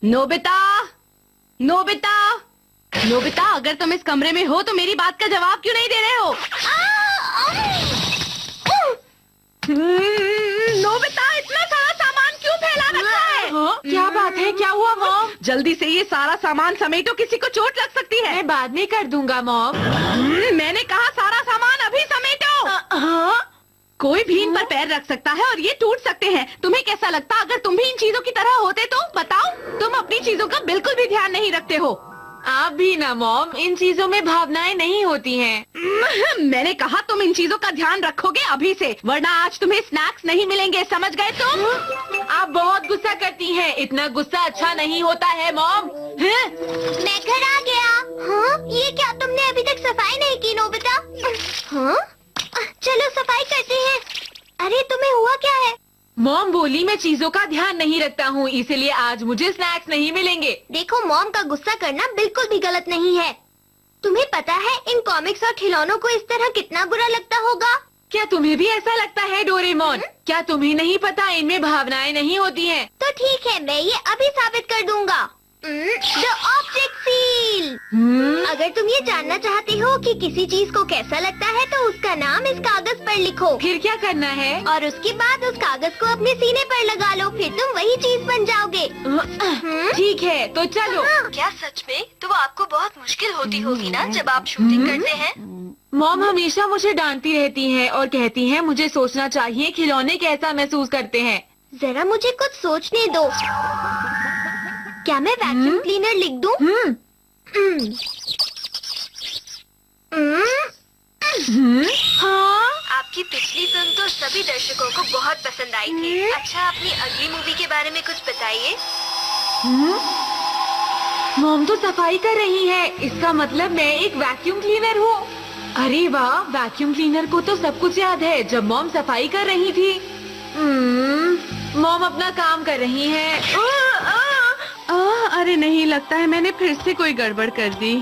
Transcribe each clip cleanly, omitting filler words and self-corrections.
Nobita, Nobita, Nobita, अगर तुम इस कमरे में हो तो मेरी बात का जवाब क्यों नहीं दे रहे हो? नोबिता, इतना सारा सामान क्यों फैला रखा है? क्या बात है, क्या हुआ मॉम? जल्दी से ये सारा सामान समेटो, किसी को चोट लग सकती है। मैं बाद में कर दूंगा मॉम। मैंने कहा सारा सामान अभी समेटो। कोई भी इन पर पैर रख सकता है और ये टूट सकते हैं। तुम्हें कैसा लगता अगर तुम भी इन चीजों की तरह होते तो? बताओ, तुम अपनी चीजों का बिल्कुल भी ध्यान नहीं रखते हो। आप भी ना मॉम, इन चीजों में भावनाएं नहीं होती हैं। मैंने कहा तुम इन चीजों का ध्यान रखोगे अभी से, वरना आज तुम्हें स्नैक्स नहीं मिलेंगे, समझ गए तुम? आप बहुत गुस्सा करती हैं। इतना गुस्सा अच्छा नहीं होता है मॉम। मैं घर आ गया। हाँ? ये क्या तुमने अभी तक सफाई नहीं की नोबिता? हाँ? चलो सफाई करते हैं। अरे तुम्हें हुआ क्या है? मॉम बोली मैं चीजों का ध्यान नहीं रखता हूँ, इसलिए आज मुझे स्नैक्स नहीं मिलेंगे। देखो, मॉम का गुस्सा करना बिल्कुल भी गलत नहीं है। तुम्हें पता है इन कॉमिक्स और खिलौनों को इस तरह कितना बुरा लगता होगा? क्या तुम्हें भी ऐसा लगता है डोरेमोन? क्या तुम्हें नहीं पता इनमें भावनाएं नहीं होती हैं? तो ठीक है, मैं ये अभी साबित कर दूंगा। The object seal. अगर तुम ये जानना चाहते हो कि किसी चीज को कैसा लगता है तो उसका नाम इस कागज पर लिखो। फिर क्या करना है? और उसके बाद उस कागज को अपने सीने पर लगा लो, फिर तुम वही चीज बन जाओगे। ठीक है, तो चलो। क्या सच में? तो वो आपको बहुत मुश्किल होती होगी ना जब आप शूटिंग करते हैं? मॉम हमेशा मुझे डांटती रहती हैं और कहती हैं मुझे सोचना चाहिए खिलौने कैसा महसूस करते हैं। जरा मुझे कुछ सोचने दो। क्या मैं वैक्यूम क्लीनर लिख दूं? हाँ? आपकी पिछली फिल्म तो सभी दर्शकों को बहुत पसंद आई थी। अच्छा, अपनी अगली मूवी के बारे में कुछ बताइए। मॉम तो सफाई कर रही है, इसका मतलब मैं एक वैक्यूम क्लीनर हूँ। अरे वाह, वैक्यूम क्लीनर को तो सब कुछ याद है जब मॉम सफाई कर रही थी। मॉम अपना काम कर रही है। अरे नहीं, लगता है मैंने फिर से कोई गड़बड़ कर दी।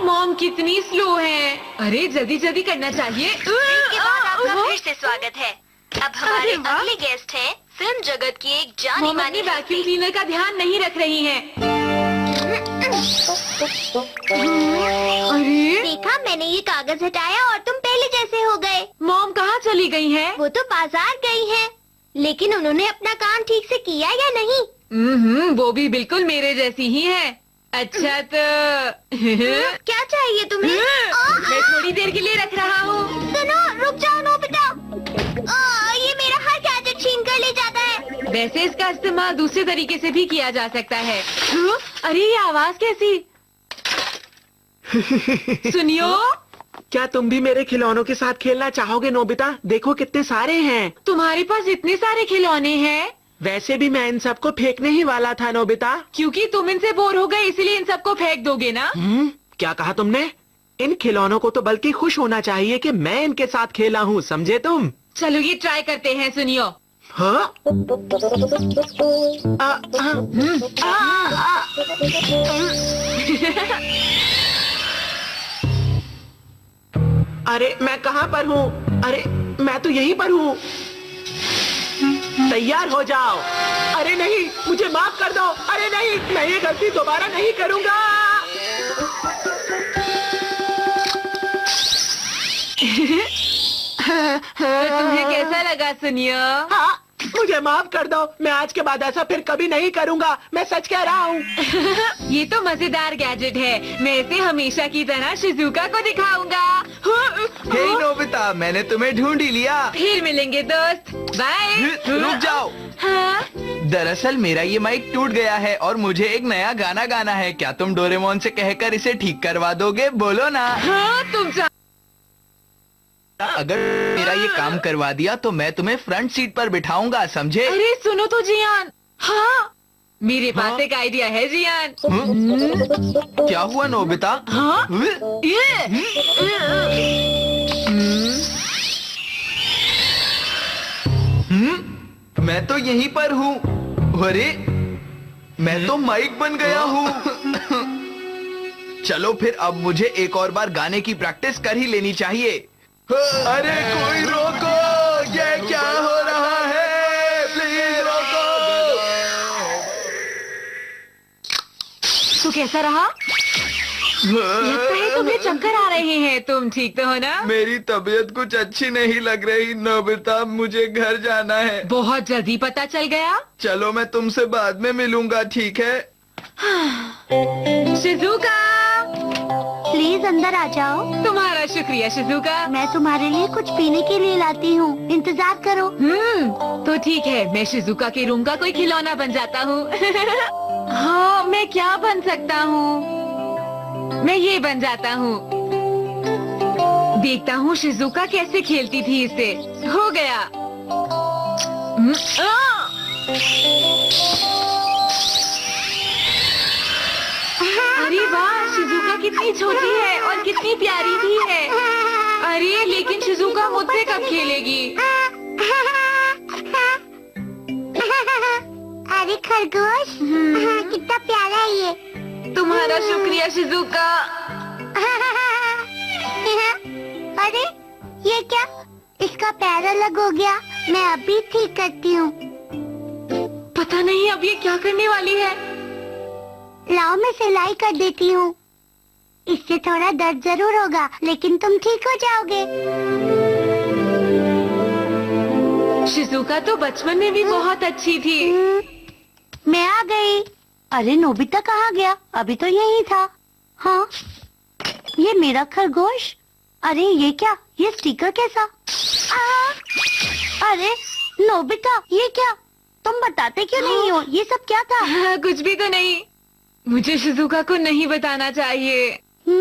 मॉम कितनी स्लो है। अरे जल्दी जल्दी करना चाहिए। इसके बाद आपका फिर से स्वागत है। अब हमारे अरे वाह। अगले गेस्ट हैं फिल्म जगत की एक जानी मॉम मानी अपनी वैक्यूम क्लीनर का ध्यान नहीं रख रही हैं। अरे देखा, मैंने ये कागज हटाया और तुम पहले जैसे हो गए। मॉम कहाँ चली गई हैं? वो तो बाजार गई हैं, लेकिन उन्होंने अपना काम ठीक से किया या नहीं? वो भी बिल्कुल मेरे जैसी ही है। अच्छा तो क्या चाहिए तुम्हें? मैं थोड़ी देर के लिए रख रहा हूँ। सुनो, रुक जाओ नोबिता। ये मेरा हर गैजेट छीन कर ले जाता है। वैसे इसका इस्तेमाल दूसरे तरीके से भी किया जा सकता है। अरे ये आवाज कैसी? सुनियो, क्या तुम भी मेरे खिलौनों के साथ खेलना चाहोगे नोबिता? देखो कितने सारे हैं। तुम्हारे पास इतने सारे खिलौने हैं? वैसे भी मैं इन सबको फेंकने ही वाला था नोबिता। क्योंकि तुम इनसे बोर हो गए इसलिए इन सबको फेंक दोगे ना? क्या कहा तुमने? इन खिलौनों को तो बल्कि खुश होना चाहिए कि मैं इनके साथ खेला हूँ, समझे तुम? चलो ये ट्राई करते हैं, सुनियो। हाँ? अरे मैं कहाँ पर हूँ? अरे मैं तो यहीं पर हूँ। तैयार हो जाओ। अरे नहीं, मुझे माफ कर दो। अरे नहीं, मैं ये गलती दोबारा नहीं करूँगा। तो तुम्हें कैसा लगा सुनियो? हाँ, मुझे माफ कर दो। मैं आज के बाद ऐसा फिर कभी नहीं करूँगा, मैं सच कह रहा हूँ। ये तो मजेदार गैजेट है। मैं इसे हमेशा की तरह शिजुका को दिखाऊंगा। हे नोबिता, मैंने तुम्हें ढूंढ ही लिया। फिर मिलेंगे दोस्त, बाय। रुक जाओ। हाँ? दरअसल मेरा ये माइक टूट गया है और मुझे एक नया गाना गाना है। क्या तुम डोरेमोन से कहकर इसे ठीक करवा दोगे? बोलो ना। हाँ, तुम अगर मेरा ये काम करवा दिया तो मैं तुम्हें फ्रंट सीट पर बिठाऊंगा, समझे? अरे सुनो तो जियान। हाँ, मेरे पास हाँ? एक आइडिया है जियान। क्या हुआ नोबिता? हाँ? मैं तो यहीं पर हूँ। अरे मैं तो माइक बन गया हूँ। चलो फिर अब मुझे एक और बार गाने की प्रैक्टिस कर ही लेनी चाहिए। अरे कोई रोको, ये क्या हो रहा है? प्लीज रोको। कैसा रहा? लगता है तुम्हें चक्कर आ रहे हैं। तुम ठीक तो हो ना? मेरी तबीयत कुछ अच्छी नहीं लग रही नोबिता, मुझे घर जाना है। बहुत जल्दी पता चल गया। चलो मैं तुमसे बाद में मिलूंगा, ठीक है? शिजुका, प्लीज अंदर आ जाओ। तुम्हारा शुक्रिया शिजुका। मैं तुम्हारे लिए कुछ पीने के लिए लाती हूँ, इंतजार करो। तो ठीक है, मैं शिजुका के रूम का कोई खिलौना बन जाता हूँ। हाँ, मैं क्या बन सकता हूँ? मैं ये बन जाता हूँ। देखता हूँ शिजुका कैसे खेलती थी इससे। हो गया। अरे वाह, शिजुका कितनी छोटी है और कितनी प्यारी भी है। अरे लेकिन शिजुका मुझसे कब खेलेगी? अरे खरगोश, कितना प्यारा है ये। तुम्हारा शुक्रिया शिजुका। अरे ये क्या, इसका पैर अलग हो गया। मैं अभी ठीक करती हूँ। पता नहीं अब ये क्या करने वाली है। लाओ मैं सिलाई कर देती हूँ। इससे थोड़ा दर्द जरूर होगा, लेकिन तुम ठीक हो जाओगे। शिजुका तो बचपन में भी बहुत अच्छी थी। मैं आ गई। अरे नोबिता कहाँ गया? अभी तो यही था। हाँ, ये मेरा खरगोश। अरे ये क्या, ये स्टिकर कैसा? अरे नोबिता, ये क्या? तुम बताते क्यों नहीं हो? ये सब क्या था? हाँ, कुछ भी तो नहीं। मुझे शिजुका को नहीं बताना चाहिए।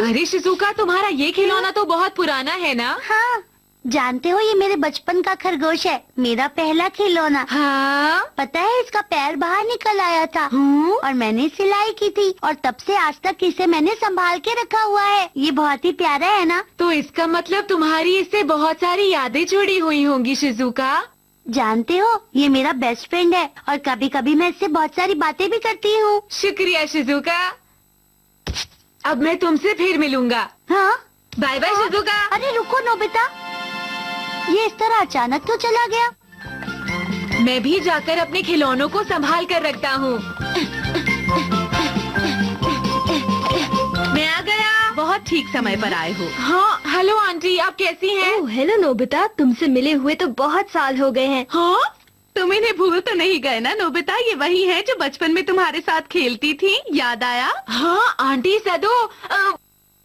अरे शिजुका, तुम्हारा ये खिलौना तो बहुत पुराना है ना? हाँ, जानते हो ये मेरे बचपन का खरगोश है, मेरा पहला खिलौना। हाँ। पता है इसका पैर बाहर निकल आया था और मैंने सिलाई की थी और तब से आज तक इसे मैंने संभाल के रखा हुआ है। ये बहुत ही प्यारा है ना? तो इसका मतलब तुम्हारी इससे बहुत सारी यादें जुड़ी हुई होंगी शिजुका। जानते हो ये मेरा बेस्ट फ्रेंड है और कभी कभी मैं इससे बहुत सारी बातें भी करती हूँ। शुक्रिया शिजुका। अब मैं तुमसे फिर मिलूंगा। हाँ, बाय बाय शिजुका। अरे रुको नोबिता, ये इस तरह अचानक तो चला गया। मैं भी जाकर अपने खिलौनों को संभाल कर रखता हूँ। मैं आ गया। बहुत ठीक समय पर आए हो। हाँ, हेलो आंटी, आप कैसी हैं? हेलो नोबिता, तुमसे मिले हुए तो बहुत साल हो गए हैं। हाँ, तुम इन्हें भूल तो नहीं गए ना नोबिता? ये वही है जो बचपन में तुम्हारे साथ खेलती थी, याद आया? हाँ आंटी सदो,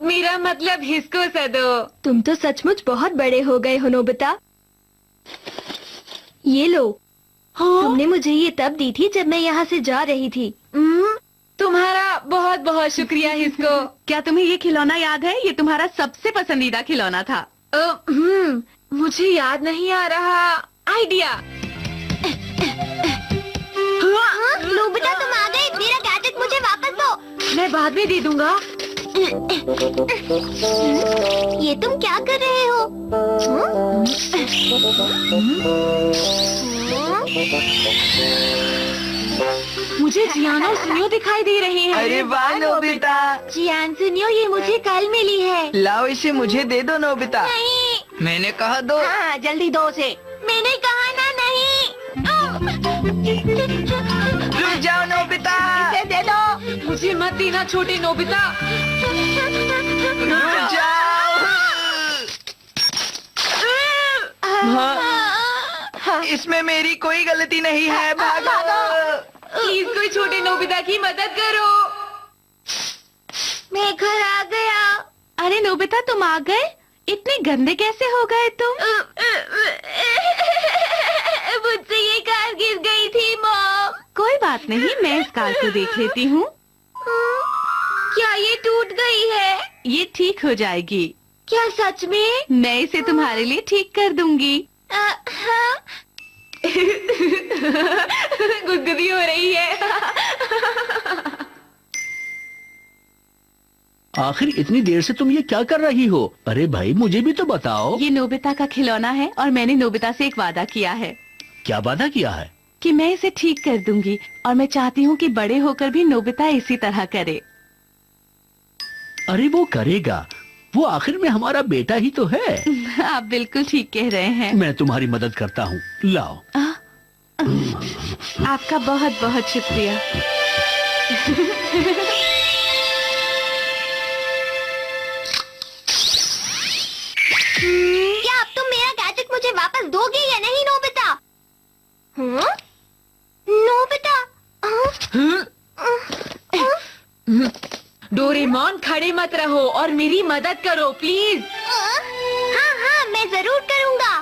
मेरा मतलब हिस्को सदो। तुम तो सचमुच बहुत बड़े हो गए हो नोबिता। ये लो। हाँ? तुमने मुझे ये तब दी थी जब मैं यहाँ से जा रही थी। तुम्हारा बहुत बहुत शुक्रिया हिस्को। क्या तुम्हें ये खिलौना याद है? ये तुम्हारा सबसे पसंदीदा खिलौना था। मुझे याद नहीं आ रहा। आइडिया। नोबिता तुम आ गए, मेरा गैजेट मुझे वापस दो। मैं बाद में दे दूंगा। ये तुम क्या कर रहे हो? मुझे जियान और सुनियो दिखाई दे रहे हैं। अरे वाह नोबिता, जियान सुनियो, ये मुझे कल मिली है। लाओ इसे मुझे दे दो नोबिता। नहीं। मैंने कहा दो। हाँ, जल्दी दो उसे। मैंने कहा ना नहीं। रुक जाओ नोबिता। इसे दे दो। मुझे मत देना छोटे नोबिता। रुक जाओ। हाँ, इसमें मेरी कोई गलती नहीं है, भागो। प्लीज कोई छोटे नोबिता की मदद करो। मैं घर आ गया। अरे नोबिता, तुम आ गए? इतने गंदे कैसे हो गए तुम? मुझसे ये कार गिर गई थी मॉम। कोई बात नहीं, मैं इस कार को देख लेती हूँ। क्या ये टूट गई है? ये ठीक हो जाएगी। क्या सच में? मैं इसे तुम्हारे लिए ठीक कर दूंगी। हाँ। गुदगुदी हो रही है। आखिर इतनी देर से तुम ये क्या कर रही हो? अरे भाई मुझे भी तो बताओ। ये नोबिता का खिलौना है और मैंने नोबिता से एक वादा किया है। क्या वादा किया है? कि मैं इसे ठीक कर दूंगी और मैं चाहती हूँ कि बड़े होकर भी नोबिता इसी तरह करे। अरे वो करेगा, वो आखिर में हमारा बेटा ही तो है। आप बिल्कुल ठीक कह रहे हैं। मैं तुम्हारी मदद करता हूँ, लाओ। आपका बहुत बहुत शुक्रिया। दोगे या नहीं नोबिता? हाँ? नोबिता? डोरेमोन खड़े मत रहो और मेरी मदद करो प्लीज। हाँ हाँ मैं जरूर करूँगा।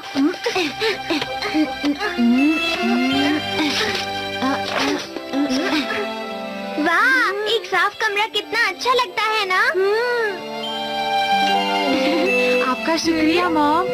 वाह, एक साफ कमरा कितना अच्छा लगता है ना? आपका शुक्रिया मॉम।